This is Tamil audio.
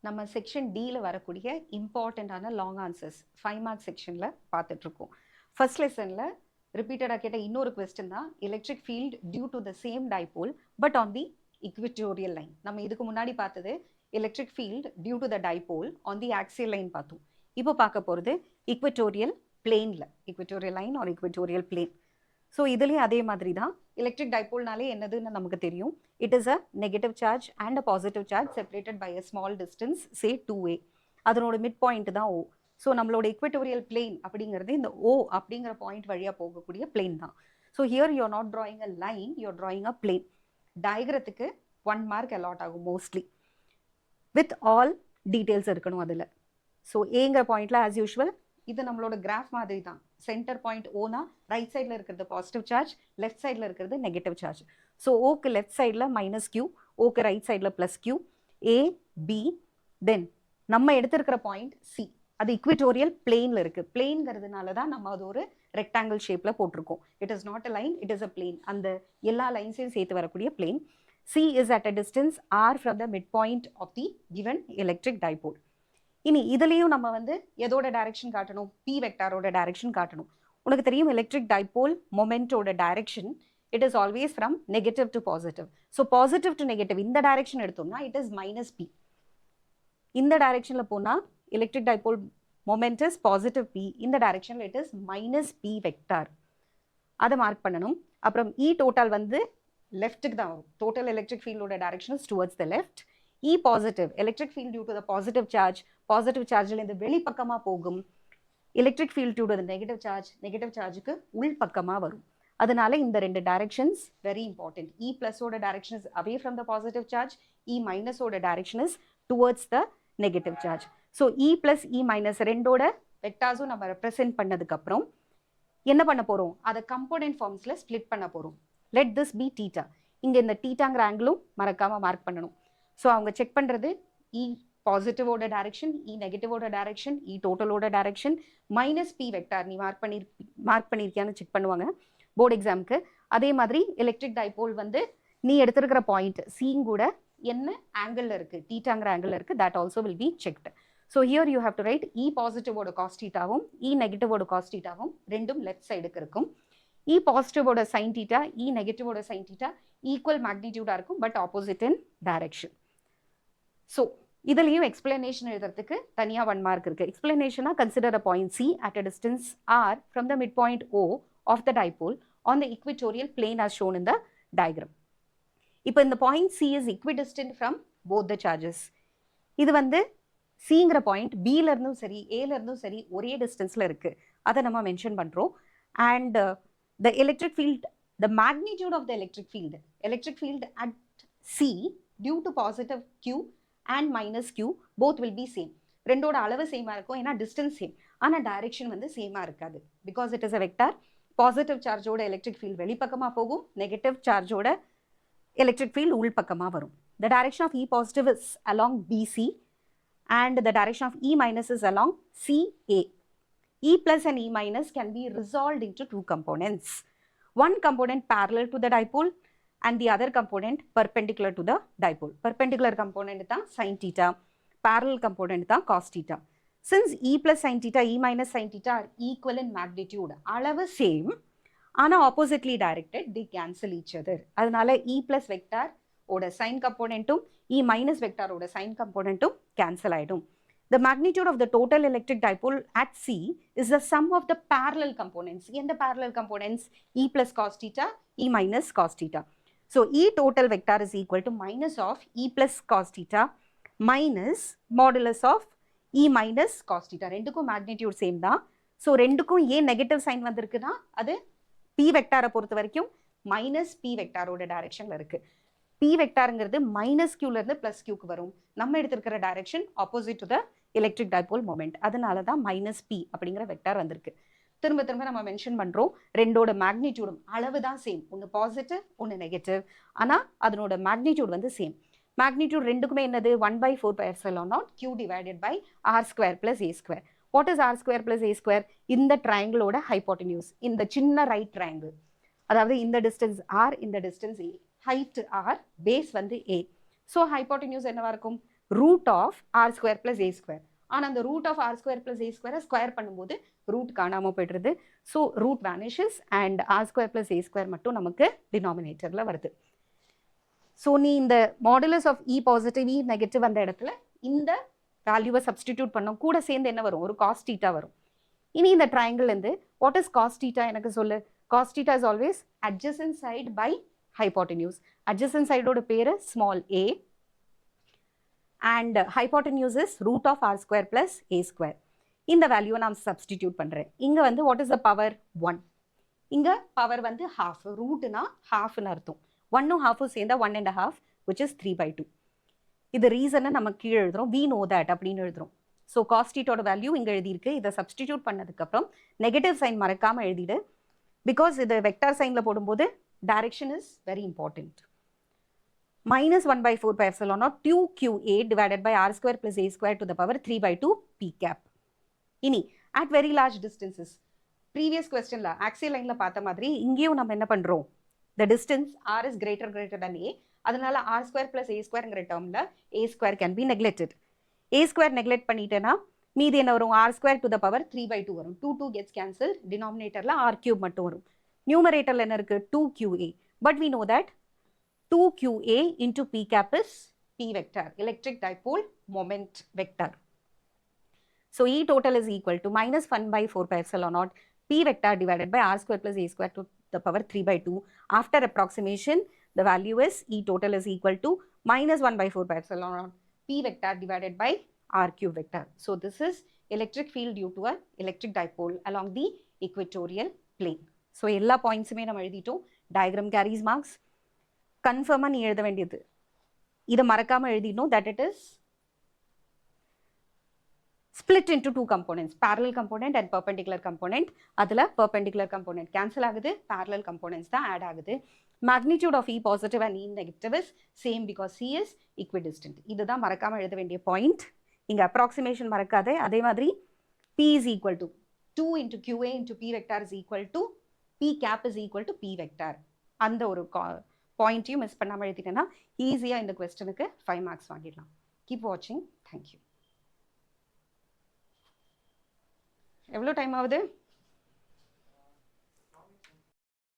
நம்ம செக்ஷன் டியில் வரக்கூடிய இம்பார்ட்டண்ட்டான லாங் ஆன்சர்ஸ் 5 மார்க் செக்ஷனில் பார்த்துட்ருக்கோம். ஃபர்ஸ்ட் லெசனில் ரிப்பீட்டடாக கேட்ட இன்னொரு கொஸ்டின் தான் electric field due to the same dipole but on the equatorial line. நம்ம இதுக்கு முன்னாடி பார்த்தது electric field due to the dipole on the axial line பார்த்தோம். இப்போ பார்க்க போகிறது இக்விட்டோரியல் பிளேனில், equatorial line or equatorial plane. So இதுலேயும் அதே மாதிரி தான். எலக்ட்ரிக் டைபோல்னாலே என்னதுன்னு நமக்கு தெரியும். It is a negative charge and a positive charge separated by a small distance, say 2a. அதனோட மிட் பாயிண்ட் தான் O. ஸோ நம்மளோட இக்விட்டோரியல் பிளேன் அப்படிங்கிறது இந்த O அப்படிங்கிற பாயிண்ட் வழியாக போகக்கூடிய பிளேன் தான். So here you are not drawing a line, you are drawing a plane. டயக்ரத்துக்கு 1 மார்க் அலாட் ஆகும் மோஸ்ட்லி, வித் ஆல் டீட்டெயில்ஸ் இருக்கணும் அதில். ஸோ ஏங்கிற பாயிண்ட்ல ஆஸ் யூஷுவல் இது நம்மளோட கிராஃப் மாதிரி தான். சென்டர் பாயிண்ட் ஓனா ரைட் சைடில் இருக்கிறது பாசிட்டிவ் சார்ஜ், லெஃப்ட் சைடில் இருக்கிறது நெகட்டிவ் சார்ஜ். ஸோ ஓக்கு லெஃப்ட் சைடில் -q, ஓக்கு ரைட் சைடில் +q, A, B. தென் நம்ம எடுத்திருக்கிற பாயிண்ட் C, அது இக்விட்டோரியல் பிளேனில் இருக்குது. பிளேன்ங்கிறதுனால தான் நம்ம அது ஒரு ரெக்டாங்கிள் ஷேப்பில் போட்டிருக்கோம். It is not a line, it is a plane. அந்த எல்லா லைன்ஸையும் சேர்த்து வரக்கூடிய plane. C is at a distance R from the midpoint of the given electric dipole. இனி இதுலேயும் நம்ம வந்து எதோட டைரக்ஷன் காட்டணும்? P வெக்டாரோட டைரக்ஷன் காட்டணும். உனக்கு தெரியும் எலக்ட்ரிக் டைபோல் மொமெண்டோட direction it is always from negative to positive. So positive to negative இந்த டைரக்ஷன் எடுத்தோம்னா இட் இஸ் -P. இந்த டைரக்ஷனில் போனால் electric dipole moment is positive P, இந்த டைரக்ஷனில் இட் இஸ் -P வெக்டார். அதை மார்க் பண்ணணும். அப்புறம் E டோட்டல் வந்து லெஃப்ட்டுக்கு தான் வரும். டோட்டல் எலக்ட்ரிக் ஃபீல்டோட direction is towards the left. E positive, electric field due to the positive charge, positive சார்ஜில் இந்த வெளிப்பக்கமாக போகும். Electric field due to the negative charge, negative சார்ஜுக்கு உள் பக்கமாக வரும். அதனால இந்த ரெண்டு டைரக்ஷன்ஸ் வெரி இம்பார்ட்டன்ட். E பிளஸோட direction is away from the positive charge, E மைனஸோட direction is towards the negative charge. So E plus E minus ரெண்டோட வெக்டார்ஸும் நம்ம ரெப்ரசென்ட் பண்ணதுக்கப்புறம் என்ன பண்ண போகிறோம்? அதை கம்போனன்ட் ஃபார்ம்ஸில் ஸ்பிளிட் பண்ண போகிறோம். Let this be theta. இங்கே இந்த தீட்டாங்கிற ஆங்கிளும் மறக்காமல் மார்க் பண்ணணும். ஸோ அவங்க செக் பண்ணுறது E பாசிட்டிவோட டைரக்ஷன், E நெகட்டிவோட டைரக்ஷன், E டோட்டலோட டைரக்ஷன், -P வெக்டார் நீ மார்க் பண்ணியிருக்கியான்னு செக் பண்ணுவாங்க போர்டு எக்ஸாமுக்கு. அதே மாதிரி எலக்ட்ரிக் டைபோல் வந்து நீ எடுத்திருக்கிற பாயிண்ட் சீன் கூட என்ன ஆங்கிள் இருக்குது, தீட்டாங்கிற ஆங்கிள் இருக்குது, that also will be checked. So here you have to write E பாசிட்டிவோட காஸ் தீட்டாவும் E நெகட்டிவோட காஸ் தீட்டாவும் ரெண்டும் லெஃப்ட் சைடுக்கு இருக்கும். E பாசிட்டிவோட சைன் தீட்டா, E நெகட்டிவோட சைன் தீட்டா ஈக்குவல் மேக்னிடியூடாக இருக்கும், but opposite in direction. So இதுலேயும் எக்ஸ்பிளனேஷன் எழுதுறதுக்கு தனியாக 1 மார்க் இருக்குது. எக்ஸ்பிளனேஷனாக consider a point C at a distance R from the midpoint O of the dipole on the equatorial plane as shown in the diagram. இப்போ இந்த point C is equidistant from both the charges. இது வந்து Cங்கிற பாயிண்ட் Bலேருந்தும் சரி Aலேருந்தும் சரி ஒரே டிஸ்டன்ஸில் இருக்குது. அதை நம்ம மென்ஷன் பண்ணுறோம். And the electric field, the magnitude of the electric field at C due to positive Q and -Q both will be same. ரெண்டோட அளவு சேமாக இருக்கும், ஏன்னா டிஸ்டன்ஸ் சேம். ஆனால் டைரக்ஷன் வந்து சேமாக இருக்காது. Because it is a vector. Positive சார்ஜோட எலக்ட்ரிக் ஃபீல்ட் வெளிப்பக்கமாக போகும், நெகட்டிவ் சார்ஜோட எலக்ட்ரிக் ஃபீல்ட் உள்பக்கமாக வரும். The direction of E positive is along BC and the direction of E minus is along CA. E plus and E minus can be resolved into two components. One component parallel to the dipole and the other component perpendicular to the dipole. Perpendicular component தான் sin theta, parallel component தான் cos theta. Since E plus sin theta, E minus sin theta are equal in magnitude, அளவு same, ஆனால் oppositely directed, they cancel each other. அதனால E plus vector ஓட sin componentum, E minus vector ஓட sin componentum cancel ஆயிடும். The magnitude of the total electric dipole at C is the sum of the parallel components. எந்த parallel components? E plus cos theta, E minus cos theta. So E total vector is equal to minus of E plus cos theta minus modulus of E minus cos theta. ரெண்டுக்கும் magnitude same தான். ஸோ ரெண்டுக்கும் ஏன் நெகட்டிவ் சைன் வந்திருக்குன்னா அது P வெக்டாரை பொறுத்த வரைக்கும் -P வெக்டாரோட டைரக்ஷனில் இருக்குது. P வெக்டாருங்கிறது -Qலேருந்து +Qக்கு வரும். நம்ம எடுத்திருக்கிற direction opposite to the electric dipole moment. அதனால தான் -P அப்படிங்கிற வெக்டார் வந்திருக்கு. திரும்ப திரும்ப நம்ம மென்ஷன் பண்ணுறோம், ரெண்டோட மேக்னிடியூடும் அளவு தான் சேம். ஒன்று பாசிட்டிவ், ஒன்று நெகட்டிவ், ஆனால் அதனோட மேக்னிடியூட் வந்து சேம். மேக்னிடியூட் ரெண்டுக்குமே என்னது? 1/4πε0 Q divided by R² + A². What is R² + A²? இந்த ட்ரையாங்கிளோட ஹைப்போட்டென்யூஸ், இந்த சின்ன ரைட் ட்ரையாங்கிள். அதாவது இந்த டிஸ்டன்ஸ் R, இந்த distance A, height R, base வந்து A. ஸோ ஹைப்போட்டென்யூஸ் என்னவா இருக்கும் root of r square plus a square. ஆனால் அந்த root of r square plus a ஸ்கொயரை ஸ்கொயர் பண்ணும்போது ரூட் காணாமல் போய்டுறது. So root vanishes and r square plus a square மட்டும் நமக்கு டினாமினேட்டரில் வருது. ஸோ நீ இந்த modulus of E positive E negative அந்த இடத்துல இந்த வேல்யூவை சப்ஸ்டிடியூட் பண்ணோம், கூட சேர்ந்து என்ன வரும் ஒரு காஸ் தீட்டா வரும். இனி இந்த ட்ரையாங்கிள்லேருந்து வாட் இஸ் காஸ் தீட்டா எனக்கு சொல்லு. Cos theta is always adjacent side by hypotenuse. Adjacent சைடோட பேரு small a and hypotenuse is root of r square plus a square. இந்த வேல்யூவை நான் சப்ஸ்டிடியூட் பண்ணுறேன். இங்கே வந்து வாட் இஸ் த பவர் 1. இங்கே பவர் வந்து ஹாஃப், ரூட்னா ஹாஃப்னு அர்த்தம். 1ம் 1/2 சேர்ந்தா 1.5 which is 3/2. இது ரீசனை நம்ம கீழே எழுதுறோம், we know that அப்படின்னு எழுதுறோம். ஸோ காஸ்டீட்டோட வேல்யூ இங்கே எழுதியிருக்கு. இதை சப்ஸ்டிடியூட் பண்ணதுக்கப்புறம் நெகட்டிவ் சைன் மறக்காமல் எழுதிடு. பிகாஸ் இது வெக்டார் சைனில் போடும்போது direction is very important. minus 1/4 pi epsilon naught 2qa divided by r square plus a square to the power 3/2 p cap. இனி at very large distances, previous questionல axial lineல பார்த்த மாதிரி இங்கேயும் நம்ம என்ன பண்றோம், the distance r is greater than a, அதனால r square plus a squareங்கிற டேர்ம்ல a square can be neglected. a square neglect பண்ணிட்டேன்னா மீதி என்ன வரும், r square to the power 3/2 வரும். 2 gets cancelled, denominatorல r cube மட்டும் வரும். numeratorல என்ன இருக்கு 2qa, but we know that 2qa into p cap is p vector, electric dipole moment vector. So E total is equal to minus 1/4 pi epsilon naught p vector divided by r square plus a square to the power 3/2. After approximation, the value is E total is equal to minus 1/4 pi epsilon naught p vector divided by r cube vector. So this is electric field due to a electric dipole along the equatorial plane. So எல்லா பாயிண்ட்ஸுமே நம்ம எழுதிட்டோம். diagram carries marks. கன்ஃபார்மாக நீ எழுத வேண்டியது, இதை மறக்காமல் எழுதிடணும், that it is split into two components, parallel component and perpendicular component. அதில் perpendicular component cancel ஆகுது, parallel components தான் add ஆகுது. magnitude of E positive and E negative is same because C is equidistant. இதுதான் மறக்காமல் எழுத வேண்டிய பாயிண்ட். இங்கே approximation மறக்காதே. அதே மாதிரி P is equal to 2 into QA into P vector is equal to P cap is equal to P vector. அந்த ஒரு பாயிண்ட்டையும் மிஸ் பண்ணாமல் எழுதிட்டேன்னா ஈஸியாக இந்த கொஸ்டனுக்கு 5 மார்க்ஸ் வாங்கிடலாம். கீப் வாட்சிங். தேங்க்யூ. எவ்வளோ டைம் ஆகுது?